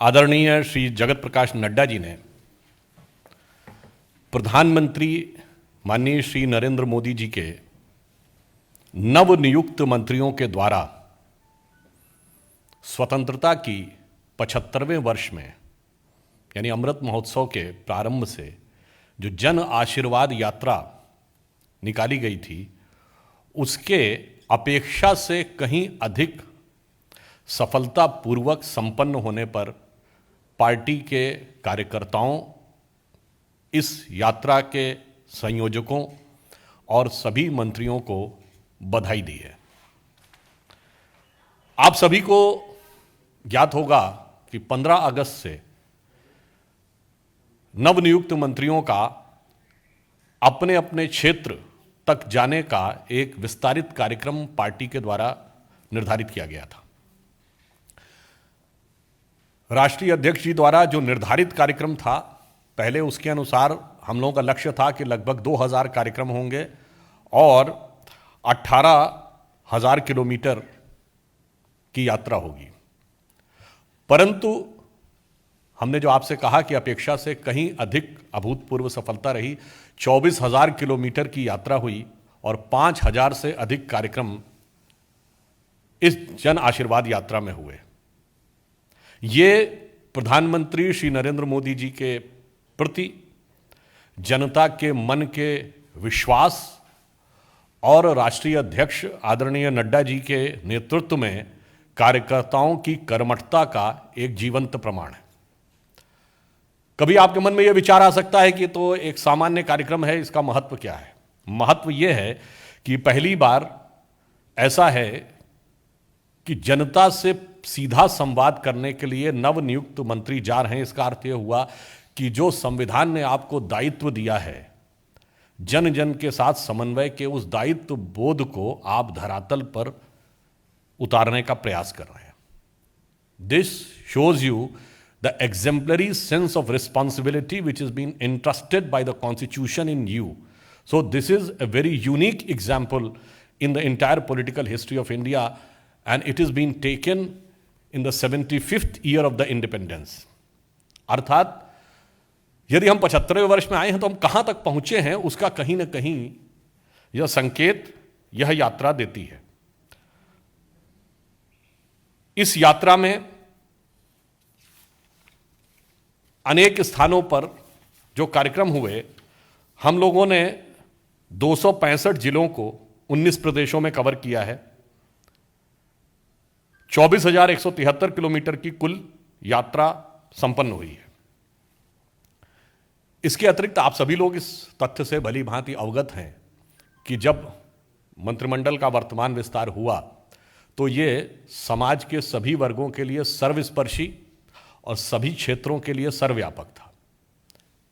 आदरणीय श्री जगत प्रकाश नड्डा जी ने प्रधानमंत्री माननीय श्री नरेंद्र मोदी जी के नवनियुक्त मंत्रियों के द्वारा स्वतंत्रता की 75वें वर्ष में यानी अमृत महोत्सव के प्रारंभ से जो जन आशीर्वाद यात्रा निकाली गई थी, उसके अपेक्षा से कहीं अधिक सफलतापूर्वक संपन्न होने पर पार्टी के कार्यकर्ताओं, इस यात्रा के संयोजकों और सभी मंत्रियों को बधाई दी है। आप सभी को ज्ञात होगा कि 15 अगस्त से नवनियुक्त मंत्रियों का अपने अपने क्षेत्र तक जाने का एक विस्तारित कार्यक्रम पार्टी के द्वारा निर्धारित किया गया था। राष्ट्रीय अध्यक्ष जी द्वारा जो निर्धारित कार्यक्रम था, पहले उसके अनुसार हम लोगों का लक्ष्य था कि लगभग 2000 कार्यक्रम होंगे और 18,000 किलोमीटर की यात्रा होगी। परंतु हमने जो आपसे कहा कि अपेक्षा से कहीं अधिक अभूतपूर्व सफलता रही, 24,000 किलोमीटर की यात्रा हुई और 5,000 से अधिक कार्यक्रम इस जन आशीर्वाद यात्रा में हुए। ये प्रधानमंत्री श्री नरेंद्र मोदी जी के प्रति जनता के मन के विश्वास और राष्ट्रीय अध्यक्ष आदरणीय नड्डा जी के नेतृत्व में कार्यकर्ताओं की कर्मठता का एक जीवंत प्रमाण है। कभी आपके मन में यह विचार आ सकता है कि तो एक सामान्य कार्यक्रम है, इसका महत्व क्या है? महत्व यह है कि पहली बार ऐसा है कि जनता से सीधा संवाद करने के लिए नवनियुक्त मंत्री जा रहे हैं। इसका अर्थ यह हुआ कि जो संविधान ने आपको दायित्व दिया है, जन जन के साथ समन्वय के, उस दायित्व बोध को आप धरातल पर उतारने का प्रयास कर रहे हैं। This shows you the exemplary sense of responsibility which is been entrusted by the Constitution in you. So this is a very unique example in the entire political history of India, and it is being taken in the 75th year of the independence. अर्थात यदि हम 75वें वर्ष में आए हैं तो हम कहां तक पहुंचे हैं, उसका कहीं ना कहीं यह संकेत यह यात्रा देती है। इस यात्रा में अनेक स्थानों पर जो कार्यक्रम हुए, हम लोगों ने 265 जिलों को 19 प्रदेशों में कवर किया है। 24,173 किलोमीटर की कुल यात्रा संपन्न हुई है। इसके अतिरिक्त आप सभी लोग इस तथ्य से भली भांति अवगत हैं कि जब मंत्रिमंडल का वर्तमान विस्तार हुआ तो ये समाज के सभी वर्गों के लिए सर्वस्पर्शी और सभी क्षेत्रों के लिए सर्वव्यापक था।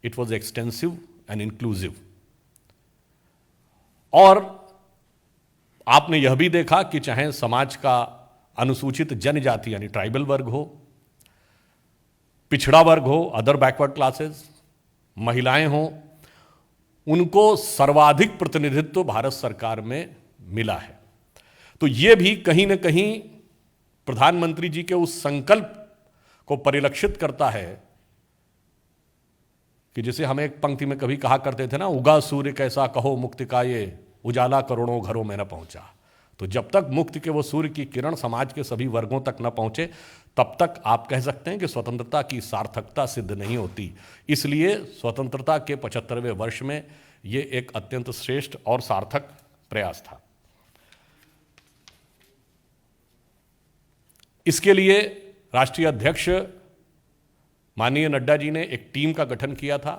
It was extensive and inclusive. और आपने यह भी देखा कि चाहे समाज का अनुसूचित जनजाति यानी ट्राइबल वर्ग हो, पिछड़ा वर्ग हो, अदर बैकवर्ड क्लासेस, महिलाएं हों, उनको सर्वाधिक प्रतिनिधित्व भारत सरकार में मिला है। तो ये भी कहीं ना कहीं प्रधानमंत्री जी के उस संकल्प को परिलक्षित करता है कि जिसे हम एक पंक्ति में कभी कहा करते थे ना, उगा सूर्य कैसा कहो मुक्ति का ये, उजाला करोड़ों घरों में न पहुंचा। तो जब तक मुक्ति के वो सूर्य की किरण समाज के सभी वर्गों तक न पहुंचे, तब तक आप कह सकते हैं कि स्वतंत्रता की सार्थकता सिद्ध नहीं होती। इसलिए स्वतंत्रता के 75वें वर्ष में ये एक अत्यंत श्रेष्ठ और सार्थक प्रयास था। इसके लिए राष्ट्रीय अध्यक्ष माननीय नड्डा जी ने एक टीम का गठन किया था,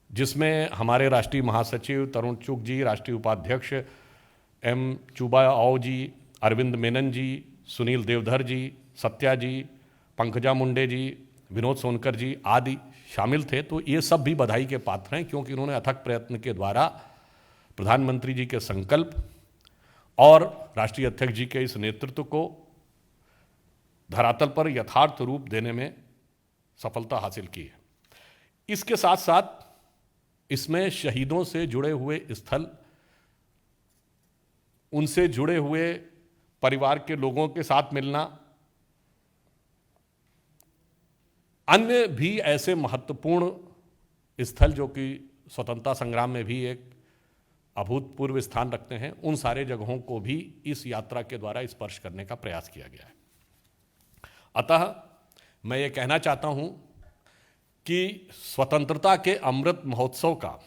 जिसमें हमारे राष्ट्रीय महासचिव तरुण चुग जी, राष्ट्रीय उपाध्यक्ष एम चुबा आओ जी, अरविंद मेनन जी, सुनील देवधर जी, सत्या जी, पंकजा मुंडे जी, विनोद सोनकर जी आदि शामिल थे। तो ये सब भी बधाई के पात्र हैं, क्योंकि उन्होंने अथक प्रयत्न के द्वारा प्रधानमंत्री जी के संकल्प और राष्ट्रीय अध्यक्ष जी के इस नेतृत्व को धरातल पर यथार्थ रूप देने में सफलता हासिल की है। इसके साथ साथ इसमें शहीदों से जुड़े हुए स्थल, उनसे जुड़े हुए परिवार के लोगों के साथ मिलना, अन्य भी ऐसे महत्वपूर्ण स्थल जो कि स्वतंत्रता संग्राम में भी एक अभूतपूर्व स्थान रखते हैं, उन सारे जगहों को भी इस यात्रा के द्वारा स्पर्श करने का प्रयास किया गया है। अतः मैं ये कहना चाहता हूँ कि स्वतंत्रता के अमृत महोत्सव का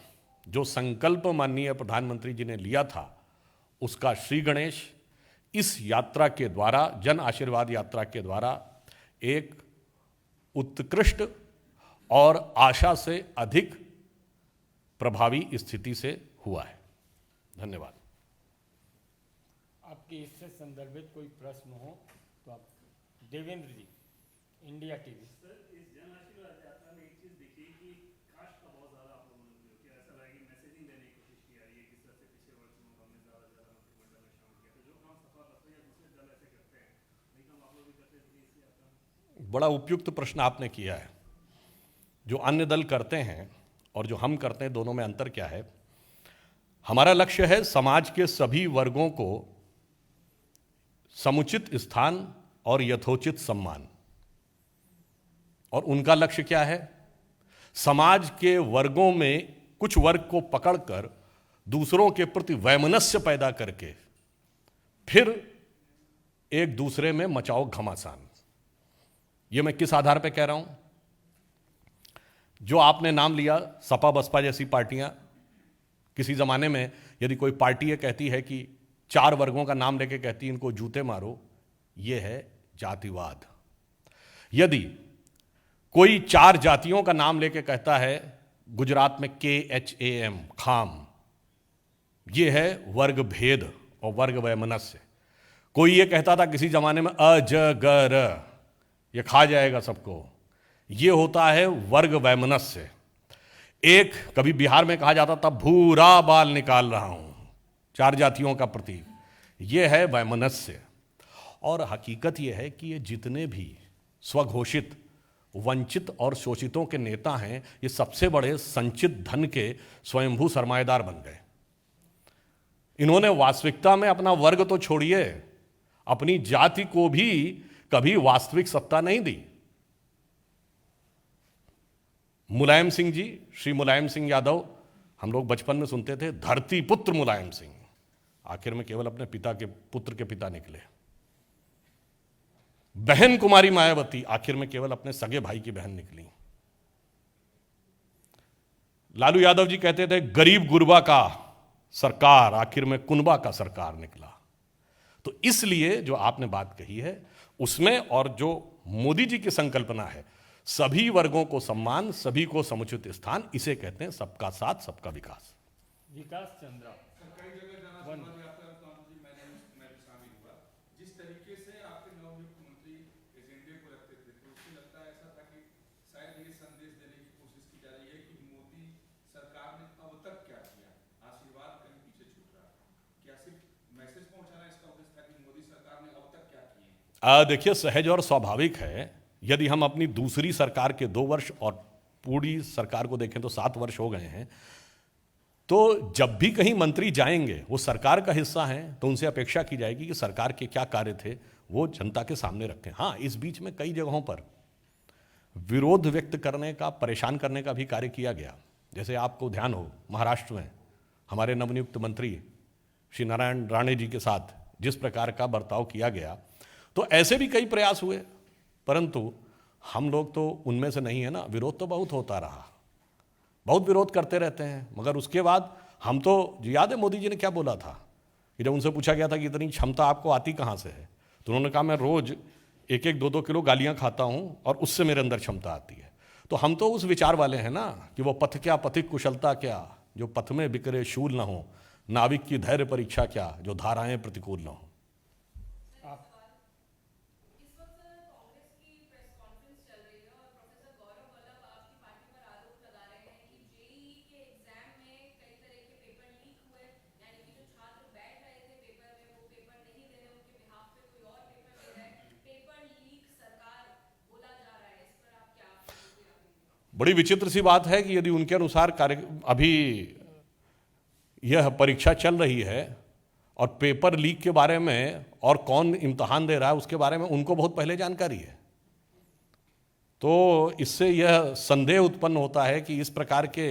जो संकल्प माननीय प्रधानमंत्री जी ने लिया था, उसका श्री गणेश इस यात्रा के द्वारा, जन आशीर्वाद यात्रा के द्वारा एक उत्कृष्ट और आशा से अधिक प्रभावी स्थिति से हुआ है। धन्यवाद। आपके इससे संदर्भित कोई प्रश्न हो तो आप। देवेंद्र जी, इंडिया टीवी। सर, इस जन आशीर्वाद यात्रा में एक चीज दिखी कि काश का बहुत ज्यादा आप लोगों ने किया, ऐसा लगा कि मैसेजिंग देने की कोशिश की जा रही है किस तरह से पिछले वर्षों में हमने ज्यादा से ज्यादा मंत्रिमंडल में शामिल किया। तो जो काम सपा बसपा या दूसरे दल ऐसे करते हैं, वही काम आप लोग भी करते थे इस यात्रा में? बड़ा उपयुक्त प्रश्न आपने किया है। जो अन्य दल करते हैं और जो हम करते हैं, दोनों में अंतर क्या है? हमारा लक्ष्य है समाज के सभी वर्गों को समुचित स्थान और यथोचित सम्मान। और उनका लक्ष्य क्या है? समाज के वर्गों में कुछ वर्ग को पकड़कर दूसरों के प्रति वैमनस्य पैदा करके फिर एक दूसरे में मचाओ घमासान। यह मैं किस आधार पर कह रहा हूं? जो आपने नाम लिया, सपा बसपा जैसी पार्टियां, किसी जमाने में यदि कोई पार्टी ये कहती है कि 4 वर्गों का नाम लेके कहती है इनको जूते मारो, यह है जातिवाद। यदि कोई 4 जातियों का नाम लेके कहता है, गुजरात में KHAM, खाम, यह है वर्ग भेद और वर्ग वैमनस्य। कोई ये कहता था किसी जमाने में अजगर, ये खा जाएगा सबको, ये होता है वर्ग वैमनस्य। एक कभी बिहार में कहा जाता था भूरा बाल निकाल रहा हूं, 4 जातियों का प्रतीक, यह है वैमनस्य। और हकीकत यह है कि ये जितने भी स्वघोषित वंचित और शोषितों के नेता हैं, ये सबसे बड़े संचित धन के स्वयंभू सरमाएदार बन गए। इन्होंने वास्तविकता में अपना वर्ग तो छोड़िए, अपनी जाति को भी कभी वास्तविक सत्ता नहीं दी। मुलायम सिंह जी, श्री मुलायम सिंह यादव, हम लोग बचपन में सुनते थे धरती पुत्र मुलायम सिंह, आखिर में केवल अपने पिता के पुत्र के पिता निकले। बहन कुमारी मायावती, आखिर में केवल अपने सगे भाई की बहन निकली। लालू यादव जी कहते थे गरीब गुरबा का सरकार, आखिर में कुनबा का सरकार निकला। तो इसलिए जो आपने बात कही है उसमें, और जो मोदी जी की संकल्पना है, सभी वर्गों को सम्मान, सभी को समुचित स्थान, इसे कहते हैं सबका साथ सबका विकास। विकास चंद्रा। जिस तरीके से आपके नवनियुक्त मंत्री एजेंडे को रखते थे, तो उससे लगता है ऐसा था कि शायद ये संदेश देने की कोशिश की जा रही है कि मोदी सरकार ने अब तक क्या किया, आशीर्वाद कहीं पीछे छूट रहा है। क्या सिर्फ मैसेज पहुंचाना इसका उद्देश्य था कि मोदी सरकार ने अब तक क्या किए? देखिए, सहज और स्वाभाविक है। यदि हम अपनी दूसरी सरकार के 2 वर्ष और पूरी सरकार को देखें तो 7 वर्ष हो गए हैं, तो जब भी कहीं मंत्री जाएंगे, वो सरकार का हिस्सा हैं, तो उनसे अपेक्षा की जाएगी कि सरकार के क्या कार्य थे वो जनता के सामने रखें। हाँ, इस बीच में कई जगहों पर विरोध व्यक्त करने का, परेशान करने का भी कार्य किया गया। जैसे आपको ध्यान हो, महाराष्ट्र में हमारे नवनियुक्त मंत्री श्री नारायण राणे जी के साथ जिस प्रकार का बर्ताव किया गया, तो ऐसे भी कई प्रयास हुए, परंतु हम लोग तो उनमें से नहीं है ना। विरोध तो बहुत होता रहा, बहुत विरोध करते रहते हैं, मगर उसके बाद हम तो, याद है मोदी जी ने क्या बोला था कि जब उनसे पूछा गया था कि इतनी क्षमता आपको आती कहाँ से है, तो उन्होंने कहा मैं रोज 1-1, 2-2 किलो गालियाँ खाता हूँ और उससे मेरे अंदर क्षमता आती है। तो हम तो उस विचार वाले हैं ना कि वो पथ क्या पथिक कुशलता क्या, जो पथ में बिखरे शूल न हो, नाविक की धैर्य परीक्षा क्या, जो धाराएं प्रतिकूल न हो। बड़ी विचित्र सी बात है कि यदि उनके अनुसार कार्य अभी यह परीक्षा चल रही है और पेपर लीक के बारे में और कौन इम्तहान दे रहा है उसके बारे में उनको बहुत पहले जानकारी है। तो इससे यह संदेह उत्पन्न होता है कि इस प्रकार के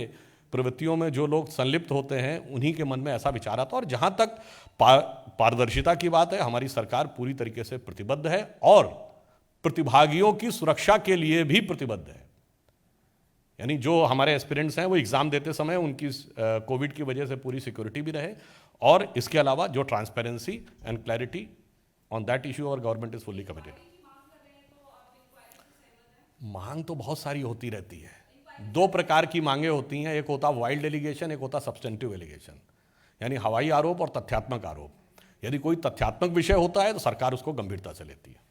प्रवृत्तियों में जो लोग संलिप्त होते हैं उन्हीं के मन में ऐसा विचार आता है। और जहाँ तक पारदर्शिता की बात है, हमारी सरकार पूरी तरीके से प्रतिबद्ध है और प्रतिभागियों की सुरक्षा के लिए भी प्रतिबद्ध है। यानी जो हमारे एस्पिरेंट्स हैं वो एग्ज़ाम देते समय उनकी कोविड की वजह से पूरी सिक्योरिटी भी रहे, और इसके अलावा जो transparency and clarity on that issue और गवर्नमेंट इज फुल्ली कमिटेड। मांग तो बहुत सारी होती रहती है। दो प्रकार की मांगे होती हैं, एक होता वाइल्ड एलिगेशन, एक होता सब्सटेंटिव एलिगेशन, यानी हवाई आरोप और तथ्यात्मक आरोप। यदि कोई तथ्यात्मक विषय होता है तो सरकार उसको गंभीरता से लेती है।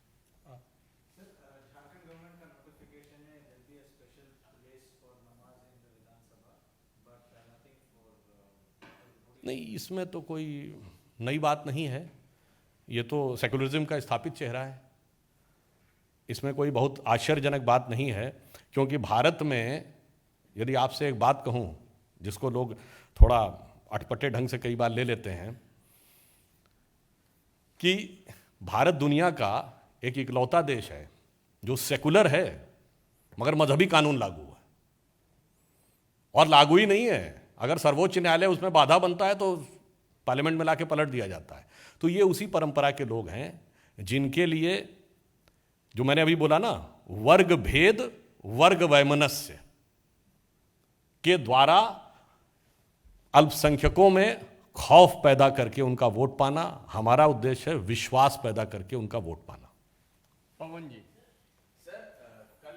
नहीं, इसमें तो कोई नई बात नहीं है, ये तो सेकुलरिज्म का स्थापित चेहरा है। इसमें कोई बहुत आश्चर्यजनक बात नहीं है, क्योंकि भारत में यदि आपसे एक बात कहूं जिसको लोग थोड़ा अटपटे ढंग से कई बार ले लेते हैं, कि भारत दुनिया का एक इकलौता देश है जो सेकुलर है मगर मजहबी कानून लागू है। और लागू ही नहीं है, अगर सर्वोच्च न्यायालय उसमें बाधा बनता है तो पार्लियामेंट में लाके पलट दिया जाता है। तो ये उसी परंपरा के लोग हैं जिनके लिए, जो मैंने अभी बोला ना, वर्ग भेद वर्ग वैमनस्य के द्वारा अल्पसंख्यकों में खौफ पैदा करके उनका वोट पाना, हमारा उद्देश्य है विश्वास पैदा करके उनका वोट पाना। पवन जी, सर, कल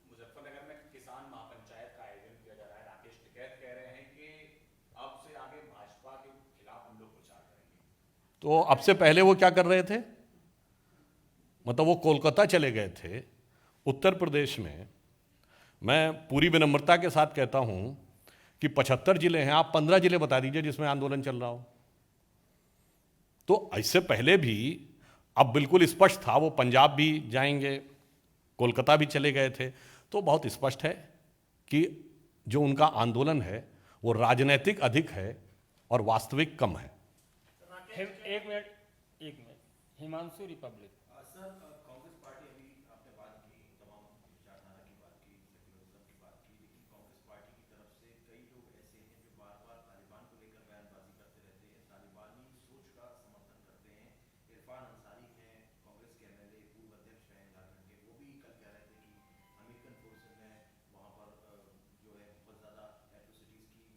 मुजफ्फरनगर में किसान महापंचायत का आयोजन किया जा रहा है। राकेश टिकैत कह रहे हैं कि अब से आगे भाजपा के खिलाफ हम लोग प्रचार करेंगे। तो अब से पहले वो क्या कर रहे थे? मतलब वो कोलकाता चले गए थे। उत्तर प्रदेश में मैं पूरी विनम्रता के साथ कहता हूं कि 75 जिले हैं, आप 15 जिले बता दीजिए जिसमें आंदोलन चल रहा हो। तो इससे पहले भी अब बिल्कुल स्पष्ट था वो पंजाब भी जाएंगे, कोलकाता भी चले गए थे। तो बहुत स्पष्ट है कि जो उनका आंदोलन है वो राजनीतिक अधिक है और वास्तविक कम है। एक minute, Himanshu Republic. Sir, Congress party, अभी आपने बात की, तमाम विचारधारा की बात की, सेक्युलरिज्म की बात की, लेकिन कांग्रेस पार्टी की तरफ से कई लोग ऐसे हैं जो बार बार तालिबान को लेकर बयानबाजी करते रहते हैं, तालिबानी सोच का समर्थन करते हैं। इरफान अंसारी हैं, कांग्रेस के एमएलए, पूर्व अध्यक्ष हैं झारखंड के, वो भी कल कह रहे थे कि अमेरिकन फोर्सेज ने वहाँ पर जो है बहुत ज़्यादा एट्रोसिटीज़ की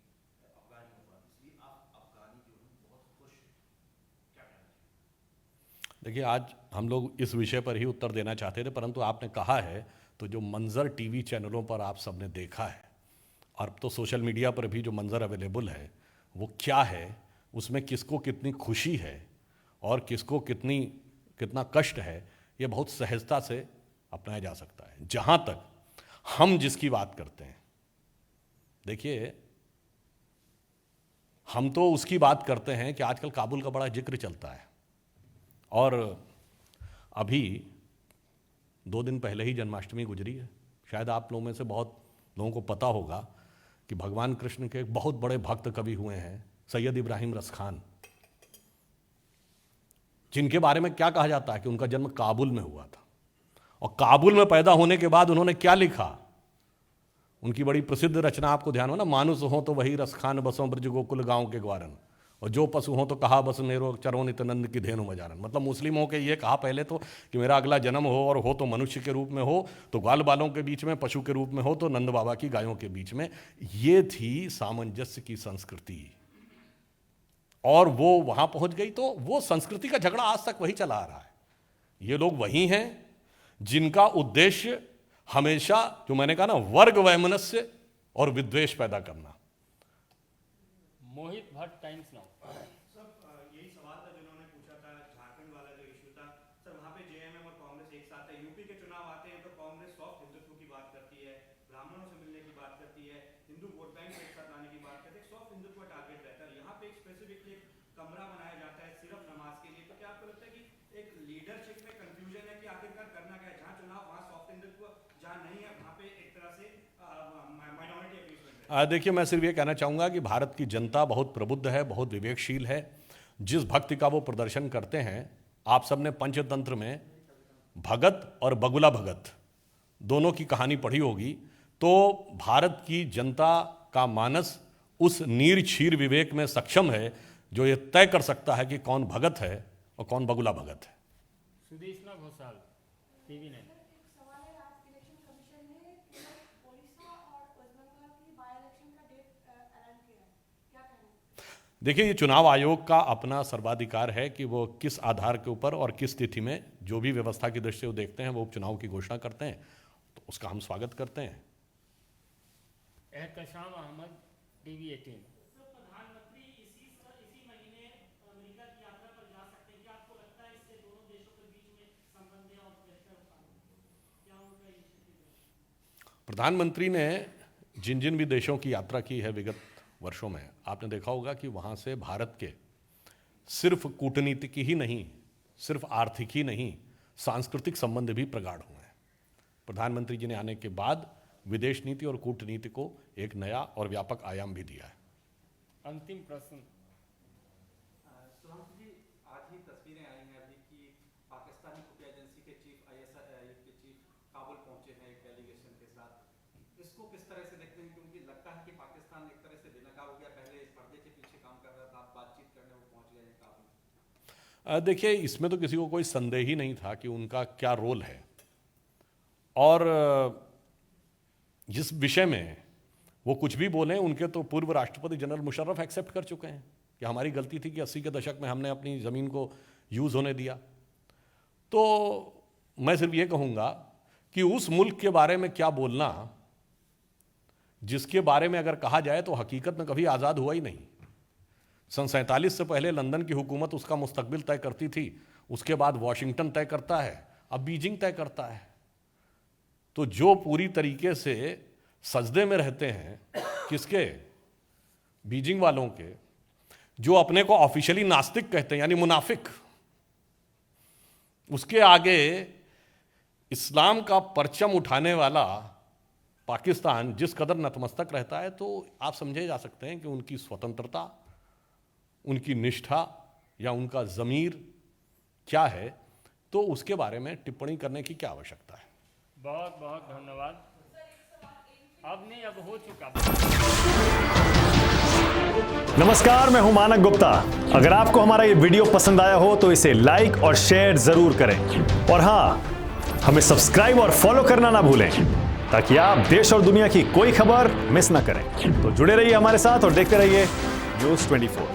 अफगानियों पर, इसलिए आप अफगानी जो हैं बहुत खुश हैं। क्या कहना चाहिए? देखिए, आज हम लोग इस विषय पर ही उत्तर देना चाहते थे, परंतु आपने कहा है तो जो मंजर टीवी चैनलों पर आप सबने देखा है, और अब तो सोशल मीडिया पर भी जो मंजर अवेलेबल है वो क्या है, उसमें किसको कितनी खुशी है और किसको कितना कष्ट है, ये बहुत सहजता से अपनाया जा सकता है। जहाँ तक हम जिसकी बात करते हैं, देखिए, हम तो उसकी बात करते हैं कि आजकल काबुल का बड़ा जिक्र चलता है, और अभी 2 दिन पहले ही जन्माष्टमी गुजरी है। शायद आप लोगों में से बहुत लोगों को पता होगा कि भगवान कृष्ण के एक बहुत बड़े भक्त कवि हुए हैं सैयद इब्राहिम रसखान, जिनके बारे में क्या कहा जाता है कि उनका जन्म काबुल में हुआ था। और काबुल में पैदा होने के बाद उन्होंने क्या लिखा, उनकी बड़ी प्रसिद्ध रचना आपको ध्यान हो ना, मानुस हो तो वही रसखान बसों ब्रज गोकुल गांव के ग्वारन, और जो पशु हो तो कहा बस मेरो चरो नित्यानंद की धेनु मजारन। मतलब मुस्लिमों के ये कहा पहले तो कि मेरा अगला जन्म हो, और हो तो मनुष्य के रूप में हो तो ग्वाल बालों के बीच में, पशु के रूप में हो तो नंद बाबा की गायों के बीच में। ये थी सामंजस्य की संस्कृति, और वो वहां पहुंच गई। तो वो संस्कृति का झगड़ा आज तक वही चला आ रहा है। ये लोग वही हैं जिनका उद्देश्य हमेशा, जो मैंने कहा ना, वर्ग वैमनस्य और विद्वेष पैदा करना। मोहित भट्ट, टाइम्स नाउ। सर, यही सवाल था जिन्होंने पूछा था, झारखंड वाला जो इशू था। सर, वहाँ पे जेएमएम और कांग्रेस एक साथ है। यूपी के चुनाव आते हैं तो कांग्रेस सॉफ्ट हिंदुत्व की बात करती है, ब्राह्मणों से मिलने की बात करती है, हिंदू वोट बैंक को एक साथ लाने की बात करती है। सॉफ्ट हिंदुत्व का टारगेट रहता है। यहाँ पे एक स्पेसिफिकली कमरा बनाया जाता है सिर्फ नमाज के लिए। तो क्या आपको लगता है कि एक लीडरशिप में कंफ्यूजन है कि आखिरकार करना क्या है? जहाँ चुनाव वहाँ सॉफ्ट हिंदुत्व, जहाँ नहीं है वहाँ पे एक तरह से माइनॉरिटी अपीसमेंट है। देखिए, मैं सिर्फ ये कहना चाहूँगा कि भारत की जनता बहुत प्रबुद्ध है, बहुत विवेकशील है। जिस भक्ति का वो प्रदर्शन करते हैं, आप सबने पंचतंत्र में भगत और बगुला भगत दोनों की कहानी पढ़ी होगी तो भारत की जनता का मानस उस नीर क्षीर विवेक में सक्षम है जो ये तय कर सकता है कि कौन भगत है और कौन बगुला भगत है। सुदेशना घोषाल, टीवी 9। सवाल है, आज इलेक्शन कमीशन ने ओडिशा और वेस्ट बंगाल की बाय इलेक्शन का डेट ऐलान किया है, क्या कहना है? देखिए, ये चुनाव आयोग का अपना सर्वाधिकार है कि वो किस आधार के ऊपर और किस तिथि में जो भी व्यवस्था की दृष्टि से वो देखते हैं वो उपचुनाव की घोषणा करते हैं, तो उसका हम स्वागत करते हैं। एहतशाम अहमद, टीवी 18। प्रधानमंत्री इसी महीने अमेरिका की यात्रा पर जा सकते हैं, क्या आपको लगता है इससे दोनों देशों के बीच में संबंध और बेहतर क्या उनका इनिशिएटिव है? प्रधानमंत्री ने जिन जिन भी देशों की यात्रा की है विगत वर्षों में, आपने देखा होगा कि वहाँ से भारत के सिर्फ कूटनीतिक ही नहीं, सिर्फ आर्थिक ही नहीं, सांस्कृतिक संबंध भी प्रगाढ़ हुए हैं। प्रधानमंत्री जी ने आने के बाद विदेश नीति और कूटनीति को एक नया और व्यापक आयाम भी दिया है। अंतिम प्रश्न। सुधांशु जी, आज ही तस्वीरें आई हैं अभी कि पाकिस्तानी खुफिया एजेंसी के चीफ ISI के चीफ काबुल पहुंचे हैं एक डेलीगेशन के साथ। इसको किस तरह से देखते हैं, क्योंकि लगता है कि पाकिस्तान एक तरह से बेनकाब हो गया, पहले इस पर्दे के पीछे काम कर रहा था, बातचीत करने वो पहुंच गए हैं काबुल। देखिए, इसमें तो किसी को कोई संदेह ही नहीं था कि उनका क्या रोल है, और जिस विषय में वो कुछ भी बोले, उनके तो पूर्व राष्ट्रपति जनरल मुशर्रफ एक्सेप्ट कर चुके हैं कि हमारी गलती थी कि 80 के दशक में हमने अपनी ज़मीन को यूज़ होने दिया। तो मैं सिर्फ ये कहूँगा कि उस मुल्क के बारे में क्या बोलना जिसके बारे में अगर कहा जाए तो हकीकत में कभी आज़ाद हुआ ही नहीं। सन 47 से पहले लंदन की हुकूमत उसका मुस्तकबिल तय करती थी, उसके बाद वॉशिंगटन तय करता है, अब बीजिंग तय करता है। तो जो पूरी तरीके से सजदे में रहते हैं, किसके? बीजिंग वालों के, जो अपने को ऑफिशियली नास्तिक कहते हैं यानी मुनाफिक, उसके आगे इस्लाम का परचम उठाने वाला पाकिस्तान जिस कदर नतमस्तक रहता है, तो आप समझे जा सकते हैं कि उनकी स्वतंत्रता, उनकी निष्ठा या उनका ज़मीर क्या है, तो उसके बारे में टिप्पणी करने की क्या आवश्यकता है। बहुत बहुत धन्यवाद। अब नहीं, अब हो चुका। नमस्कार, मैं हूं मानक गुप्ता। अगर आपको हमारा ये वीडियो पसंद आया हो तो इसे लाइक और शेयर जरूर करें, और हां, हमें सब्सक्राइब और फॉलो करना ना भूलें ताकि आप देश और दुनिया की कोई खबर मिस ना करें। तो जुड़े रहिए हमारे साथ और देखते रहिए न्यूज़ 24।